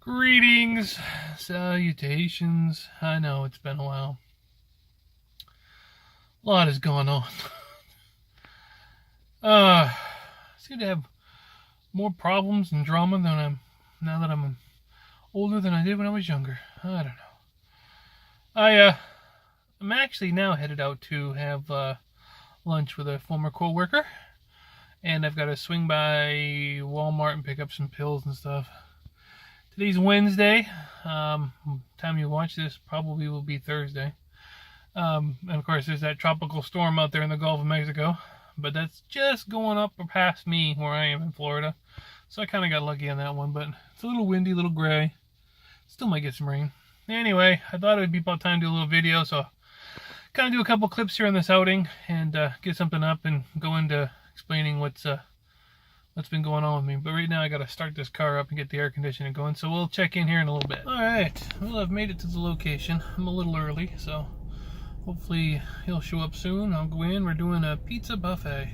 Greetings, salutations. I know it's been a while. A lot has gone on. I seem to have more problems and drama now that I'm older than I did when I was younger. I don't know. I'm actually now headed out to have lunch with a former co-worker, and I've got to swing by Walmart and pick up some pills and stuff. Today's Wednesday. Time you watch this probably will be Thursday. And of course, there's that tropical storm out there in the Gulf of Mexico, but that's just going up or past me where I am in Florida. So I kind of got lucky on that one, but it's a little windy, a little gray. Still might get some rain. Anyway, I thought it would be about time to do a little video, so kind of do a couple clips here on this outing and get something up and go into explaining what's been going on with me. But right now I gotta start this car up and get the air conditioning going, so we'll check in here in a little bit. Alright, well, I've made it to the location. I'm a little early, so hopefully he'll show up soon. I'll go in. We're doing a pizza buffet.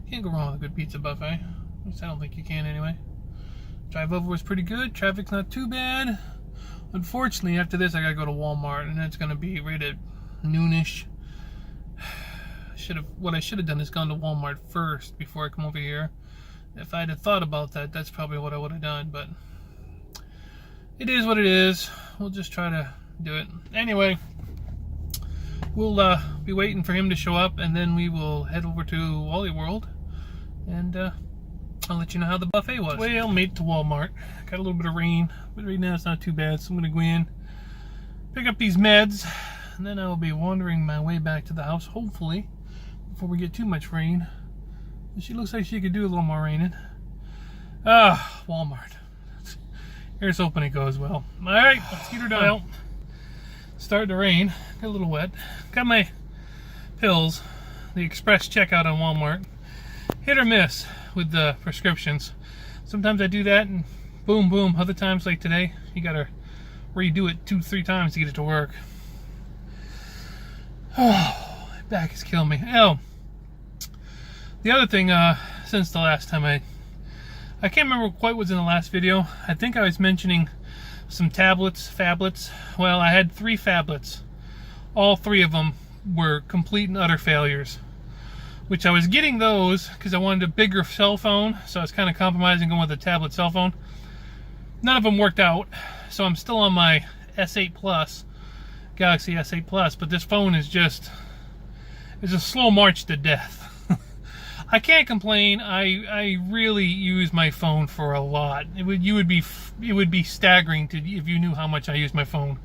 Can't go wrong with a good pizza buffet. At least I don't think you can anyway. Drive over was pretty good. Traffic's not too bad. Unfortunately, after this I gotta go to Walmart, and it's gonna be right at noonish. What I should have done is gone to Walmart first before I come over here. If I'd have thought about that, that's probably what I would have done, but it is what it is. We'll just try to do it. Anyway, we'll be waiting for him to show up, and then we will head over to Wally World, and I'll let you know how the buffet was. Well, made it to Walmart. Got a little bit of rain, but right now it's not too bad, so I'm going to go in, pick up these meds, and then I will be wandering my way back to the house, hopefully, before we get too much rain. She looks like she could do a little more raining. Walmart. Here's hoping it goes well. Alright, let's get her done. Well, started to rain. Got a little wet. Got my pills. The express checkout on Walmart. Hit or miss with the prescriptions. Sometimes I do that and boom, boom. Other times, like today, you gotta redo it 2-3 times to get it to work. Oh, my back is killing me. Oh. The other thing, since the last time I can't remember quite what was in the last video. I think I was mentioning some phablets. Well, I had 3 phablets. All 3 of them were complete and utter failures. Which I was getting those because I wanted a bigger cell phone, so I was kind of compromising going with a tablet cell phone. None of them worked out, so I'm still on my S8 Plus, Galaxy S8 Plus, but this phone is it's a slow march to death. I can't complain. I really use my phone for a lot. It would be staggering if you knew how much I use my phone.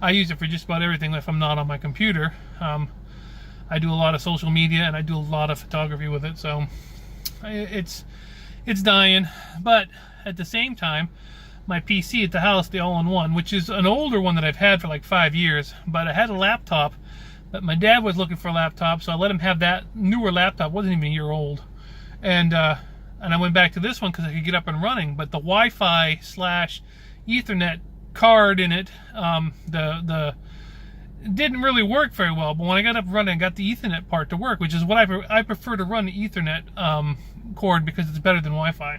I use it for just about everything if I'm not on my computer. I do a lot of social media and I do a lot of photography with it, so it's dying. But at the same time, my PC at the house, the all-in-one, which is an older one that I've had for like 5 years, but I had a laptop. But my dad was looking for a laptop, so I let him have that newer laptop. Wasn't even a year old, and I went back to this one because I could get up and running. But the Wi-Fi / Ethernet card in it, the didn't really work very well. But when I got up and running, I got the Ethernet part to work, which is what I prefer to run the Ethernet cord because it's better than Wi-Fi.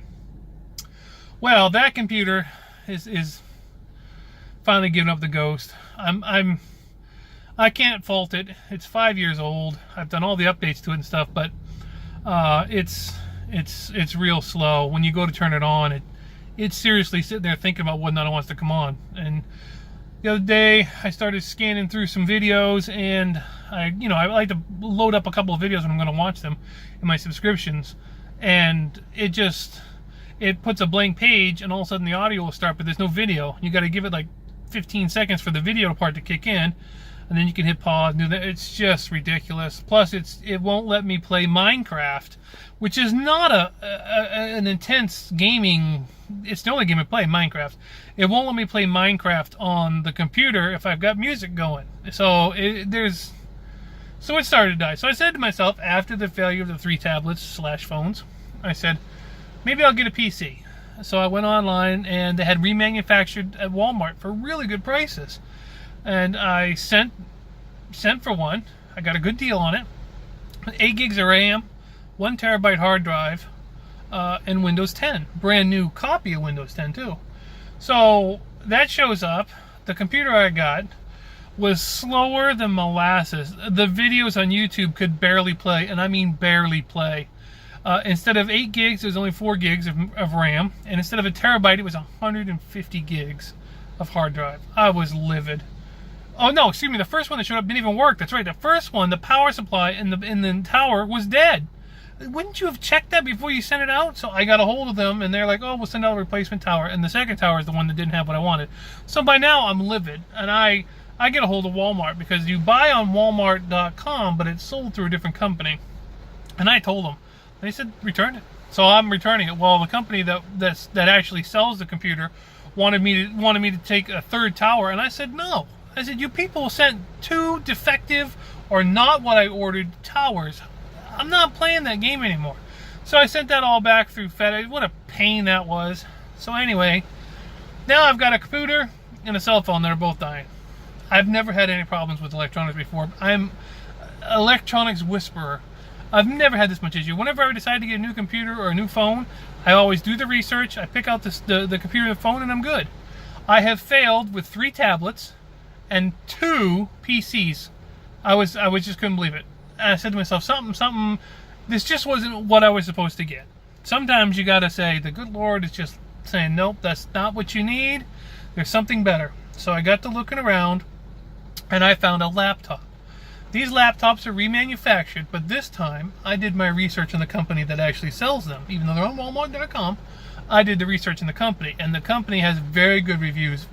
Well, that computer is finally giving up the ghost. I can't fault it. It's 5 years old. I've done all the updates to it and stuff, but it's real slow. When you go to turn it on, it's seriously sitting there thinking about whether or not it wants to come on. And the other day, I started scanning through some videos, and I like to load up a couple of videos when I'm going to watch them in my subscriptions, and it puts a blank page, and all of a sudden the audio will start, but there's no video. You got to give it like 15 seconds for the video part to kick in. And then you can hit pause and do that. It's just ridiculous. Plus, it won't let me play Minecraft, which is not an intense gaming. It's the only game I play, Minecraft. It won't let me play Minecraft on the computer if I've got music going. So it started to die. So I said to myself, after the failure of the 3 tablets / phones, I said, maybe I'll get a PC. So I went online, and they had remanufactured at Walmart for really good prices. And I sent for one. I got a good deal on it. 8 gigs of RAM, 1 terabyte hard drive, and Windows 10. Brand new copy of Windows 10 too. So that shows up. The computer I got was slower than molasses. The videos on YouTube could barely play, and I mean barely play. Instead of 8 gigs, it was only 4 gigs of RAM. And instead of a terabyte, it was 150 gigs of hard drive. I was livid. Oh no, excuse me, the first one that showed up didn't even work. That's right, the first one, the power supply in the tower was dead. Wouldn't you have checked that before you sent it out? So I got a hold of them, and they're like, oh, we'll send out a replacement tower. And the second tower is the one that didn't have what I wanted. So by now, I'm livid. And I get a hold of Walmart, because you buy on Walmart.com, but it's sold through a different company. And I told them. They said, return it. So I'm returning it. Well, the company that actually sells the computer wanted me to take a third tower, and I said, no. I said, you people sent 2 defective or not what I ordered towers. I'm not playing that game anymore. So I sent that all back through FedEx. What a pain that was. So anyway, now I've got a computer and a cell phone that are both dying. I've never had any problems with electronics before. I'm an electronics whisperer. I've never had this much issue. Whenever I decide to get a new computer or a new phone, I always do the research. I pick out the computer and the phone, and I'm good. I have failed with 3 tablets and 2 PCs. I just couldn't believe it. And I said to myself, something, this just wasn't what I was supposed to get. Sometimes you gotta say, the good Lord is just saying, nope, that's not what you need. There's something better. So I got to looking around, and I found a laptop. These laptops are remanufactured, but this time I did my research on the company that actually sells them. Even though they're on Walmart.com, I did the research in the company, and the company has very good reviews.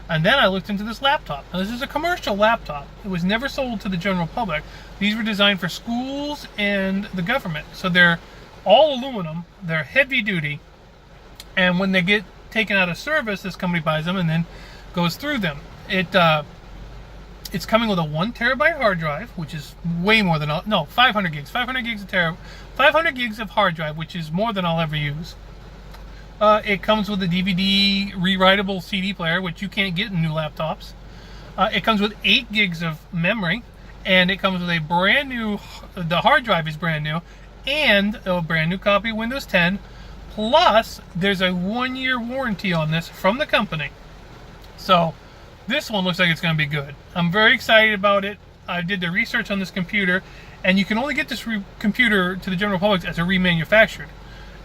And then I looked into this laptop. Now, this is a commercial laptop. It was never sold to the general public. These were designed for schools and the government. So they're all aluminum. They're heavy duty. And when they get taken out of service, this company buys them and then goes through them. It's coming with a 1 terabyte hard drive, which is way more than 500 gigs. 500 gigs of hard drive, which is more than I'll ever use. It comes with a DVD rewritable CD player, which you can't get in new laptops. It comes with 8 gigs of memory, and it comes with a brand new, the hard drive is brand new, and a brand new copy of Windows 10. Plus, there's a 1-year warranty on this from the company. So, this one looks like it's going to be good. I'm very excited about it. I did the research on this computer, and you can only get this computer to the general public as a remanufactured.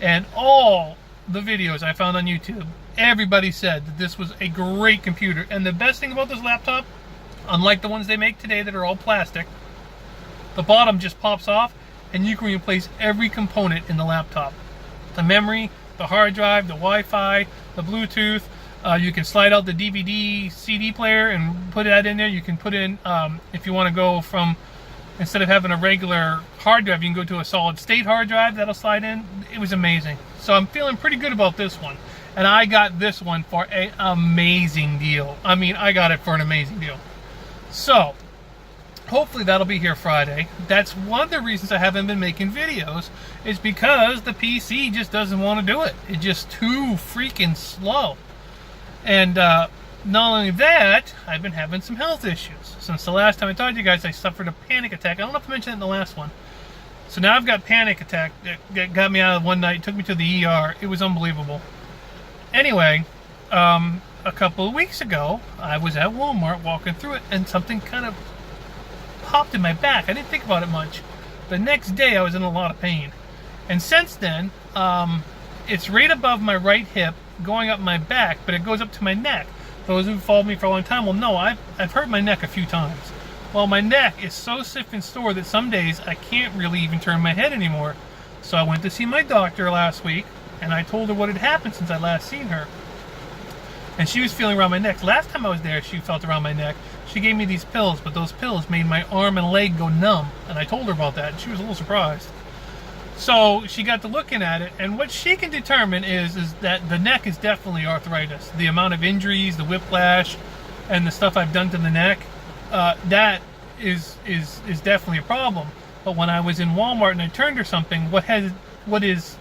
And all the videos I found on YouTube, everybody said that this was a great computer. And the best thing about this laptop, unlike the ones they make today that are all plastic, the bottom just pops off and you can replace every component in the laptop. The memory, the hard drive, the Wi-Fi, the Bluetooth. You can slide out the DVD CD player and put that in there. You can put in, if you want to go from, instead of having a regular hard drive, you can go to a solid state hard drive that'll slide in. It was amazing. So I'm feeling pretty good about this one. And I got this one for an amazing deal. I mean, I got it for an amazing deal. So, hopefully that'll be here Friday. That's one of the reasons I haven't been making videos, is because the PC just doesn't want to do it. It's just too freaking slow. And not only that, I've been having some health issues. Since the last time I talked to you guys, I suffered a panic attack. I don't know if I mentioned it in the last one. So now I've got panic attack that got me out of one night, took me to the ER. It was unbelievable. Anyway, a couple of weeks ago, I was at Walmart walking through it, and something kind of popped in my back. I didn't think about it much. The next day, I was in a lot of pain. And since then, it's right above my right hip, going up my back, but it goes up to my neck. Those who followed me for a long time will know I've hurt my neck a few times. Well, my neck is so stiff and sore that some days I can't really even turn my head anymore. So I went to see my doctor last week, and I told her what had happened since I last seen her. And she was feeling around my neck. Last time I was there, she felt around my neck. She gave me these pills, but those pills made my arm and leg go numb. And I told her about that, and she was a little surprised. So she got to looking at it, and what she can determine is that the neck is definitely arthritis. The amount of injuries, the whiplash, and the stuff I've done to the neck, that is definitely a problem. But when I was in Walmart and I turned her something, what is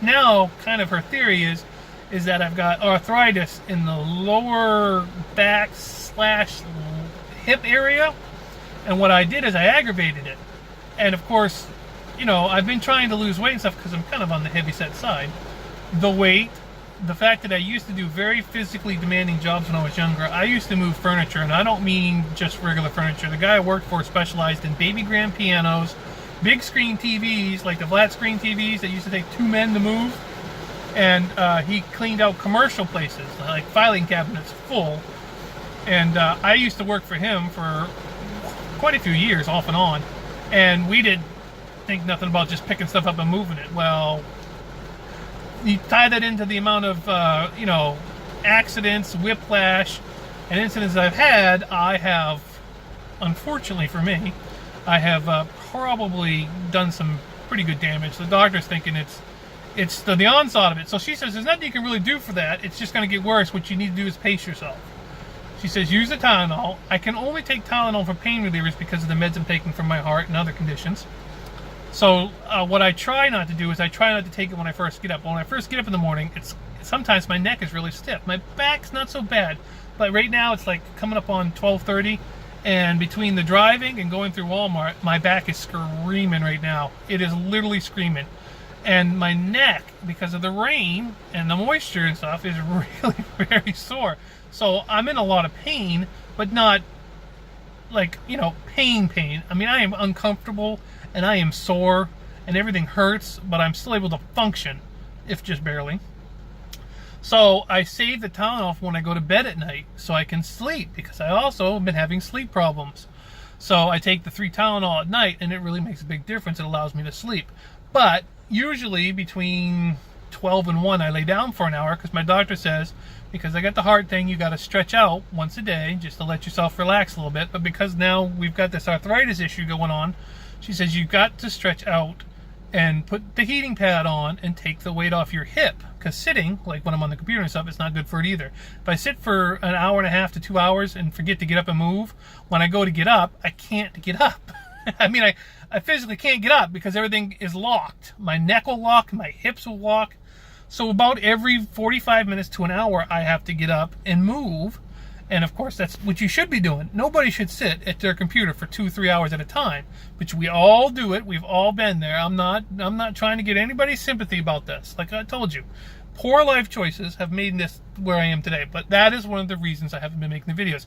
now kind of her theory is that I've got arthritis in the lower back / hip area, and what I did is I aggravated it. And of course, you know, I've been trying to lose weight and stuff because I'm kind of on the heavy set side. The weight, the fact that I used to do very physically demanding jobs when I was younger. I used to move furniture, and I don't mean just regular furniture. The guy I worked for specialized in baby grand pianos, big screen TVs, like the flat screen TVs that used to take 2 men to move. And he cleaned out commercial places, like filing cabinets full. And I used to work for him for quite a few years, off and on. And we didn't think nothing about just picking stuff up and moving it. Well, you tie that into the amount of, accidents, whiplash, and incidents I've had, I have, unfortunately for me, I have probably done some pretty good damage. The doctor's thinking it's the onslaught of it. So she says there's nothing you can really do for that. It's just going to get worse. What you need to do is pace yourself. She says use the Tylenol. I can only take Tylenol for pain relievers because of the meds I'm taking for my heart and other conditions. So what I try not to do is I try not to take it when I first get up. When I first get up in the morning, sometimes my neck is really stiff. My back's not so bad, but right now it's like coming up on 12:30, and between the driving and going through Walmart, my back is screaming right now. It is literally screaming. And my neck, because of the rain and the moisture and stuff, is really very sore. So I'm in a lot of pain, but not like, pain. I mean, I am uncomfortable and I am sore and everything hurts, but I'm still able to function, if just barely. So I save the Tylenol for when I go to bed at night so I can sleep, because I also have been having sleep problems. So I take the 3 Tylenol at night, and it really makes a big difference. It allows me to sleep. But usually between 12 and 1, I lay down for an hour, because my doctor says, because I got the heart thing, you got to stretch out once a day just to let yourself relax a little bit. But because now we've got this arthritis issue going on, she says you've got to stretch out and put the heating pad on and take the weight off your hip. Because sitting, like when I'm on the computer and stuff, it's not good for it either. If I sit for an hour and a half to 2 hours and forget to get up and move, when I go to get up, I can't get up. I mean, I physically can't get up because everything is locked. My neck will lock, my hips will lock. So about every 45 minutes to an hour, I have to get up and move. And of course, that's what you should be doing. Nobody should sit at their computer for 2-3 hours at a time. But we all do it. We've all been there. I'm not trying to get anybody's sympathy about this. Like I told you, poor life choices have made this where I am today. But that is one of the reasons I haven't been making the videos.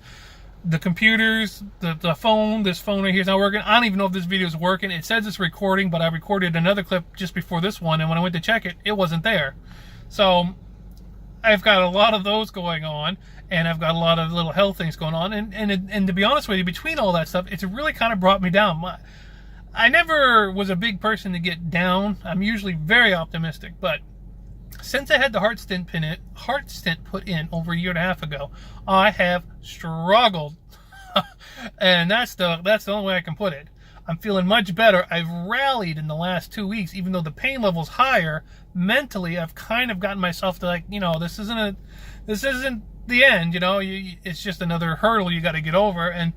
The computers, the phone, this phone right here is not working. I don't even know if this video is working. It says it's recording, but I recorded another clip just before this one, and when I went to check it, it wasn't there. So I've got a lot of those going on, and I've got a lot of little health things going on, and to be honest with you, between all that stuff, it's really kind of brought me down. I never was a big person to get down. I'm usually very optimistic, but since I had the heart stent put in over a year and a half ago, I have struggled. And that's the only way I can put it. I'm feeling much better. I've rallied in the last 2 weeks, even though the pain level's higher. Mentally, I've kind of gotten myself to this isn't the end. It's just another hurdle you got to get over. And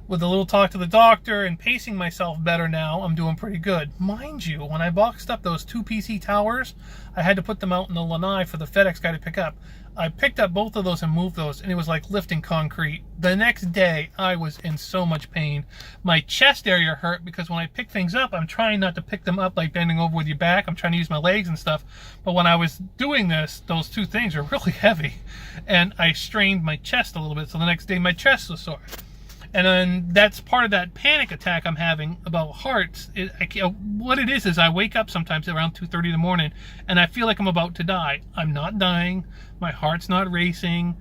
with a little talk to the doctor and pacing myself better now, I'm doing pretty good. Mind you, when I boxed up those 2 PC towers, I had to put them out in the lanai for the FedEx guy to pick up. I picked up both of those and moved those, and it was like lifting concrete. The next day, I was in so much pain. My chest area hurt because when I pick things up, I'm trying not to pick them up like bending over with your back. I'm trying to use my legs and stuff. But when I was doing this, those 2 things are really heavy. And I strained my chest a little bit, so the next day my chest was sore. And then that's part of that panic attack I'm having about hearts. What it is I wake up sometimes around 2:30 in the morning and I feel like I'm about to die. I'm not dying. My heart's not racing.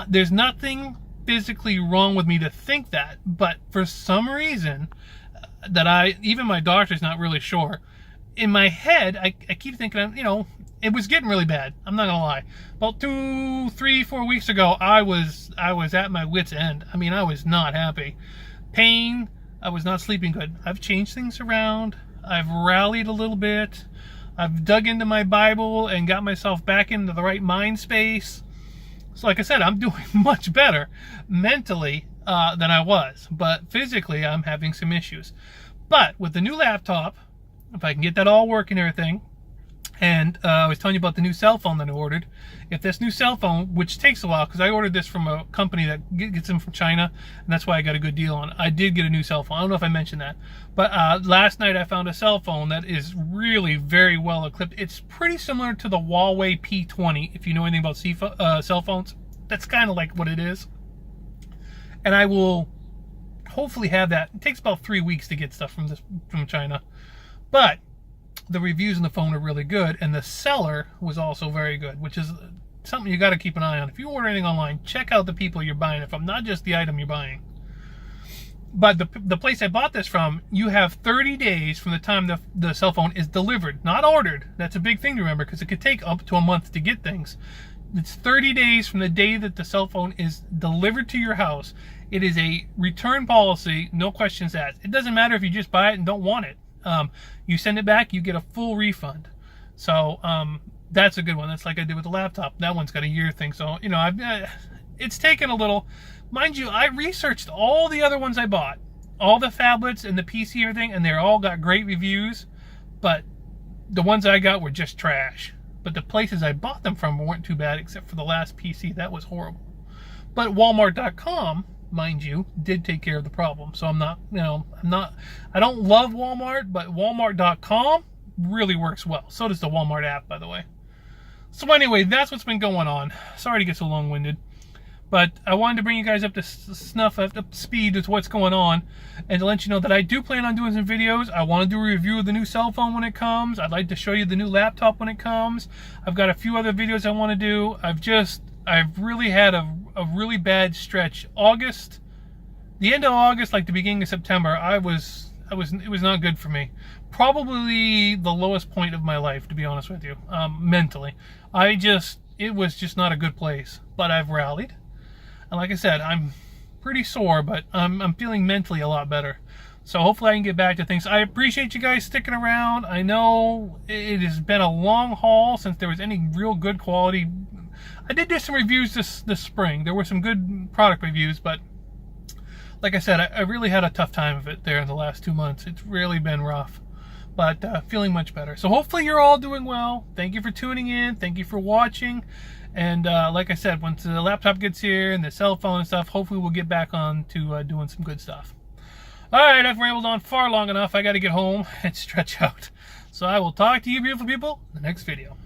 There's nothing physically wrong with me to think that. But for some reason that even my doctor's not really sure. In my head, I keep thinking, it was getting really bad. I'm not gonna lie. About 2, 3, 4 weeks ago, I was at my wit's end. I mean, I was not happy. Pain. I was not sleeping good. I've changed things around. I've rallied a little bit. I've dug into my Bible and got myself back into the right mind space. So, like I said, I'm doing much better mentally than I was, but physically, I'm having some issues. But with the new laptop, if I can get that all working and everything, And I was telling you about the new cell phone that I ordered. If this new cell phone, which takes a while, because I ordered this from a company that gets them from China, and that's why I got a good deal on it. I did get a new cell phone. I don't know if I mentioned that. But last night I found a cell phone that is really very well equipped. It's pretty similar to the Huawei P20, if you know anything about cell phones. That's kind of like what it is. And I will hopefully have that. It takes about 3 weeks to get stuff from China. But the reviews on the phone are really good, and the seller was also very good, which is something you got to keep an eye on. If you order anything online, check out the people you're buying it from, not just the item you're buying. But the place I bought this from, you have 30 days from the time the cell phone is delivered, not ordered. That's a big thing to remember, because it could take up to a month to get things. It's 30 days from the day that the cell phone is delivered to your house. It is a return policy, no questions asked. It doesn't matter if you just buy it and don't want it. You send it back, you get a full refund. So that's a good one. That's like I did with the laptop. That one's got a year thing. So, you know, it's taken a little. Mind you, I researched all the other ones I bought. All the phablets and the PC and everything, and they all got great reviews. But the ones I got were just trash. But the places I bought them from weren't too bad, except for the last PC. That was horrible. But Walmart.com, mind you, did take care of the problem. So I don't love Walmart, but Walmart.com really works well. So does the Walmart app, by the way. So anyway, that's what's been going on. Sorry to get so long-winded, but I wanted to bring you guys up to snuff, up to speed with what's going on, and to let you know that I do plan on doing some videos. I want to do a review of the new cell phone when it comes. I'd like to show you the new laptop when it comes. I've got a few other videos I want to do. I've really had a really bad stretch. The end of August, like the beginning of September, it was not good for me. Probably the lowest point of my life, to be honest with you, mentally. It was just not a good place. But I've rallied, and like I said, I'm pretty sore, but I'm feeling mentally a lot better. So hopefully I can get back to things. I appreciate you guys sticking around. I know it has been a long haul since there was any real good quality. I did do some reviews this spring. There were some good product reviews, but like I said, I really had a tough time of it there in the last 2 months. It's really been rough, but feeling much better. So hopefully you're all doing well. Thank you for tuning in. Thank you for watching. And like I said, once the laptop gets here and the cell phone and stuff, hopefully we'll get back on to doing some good stuff. All right, I've rambled on far long enough. I got to get home and stretch out. So I will talk to you beautiful people in the next video.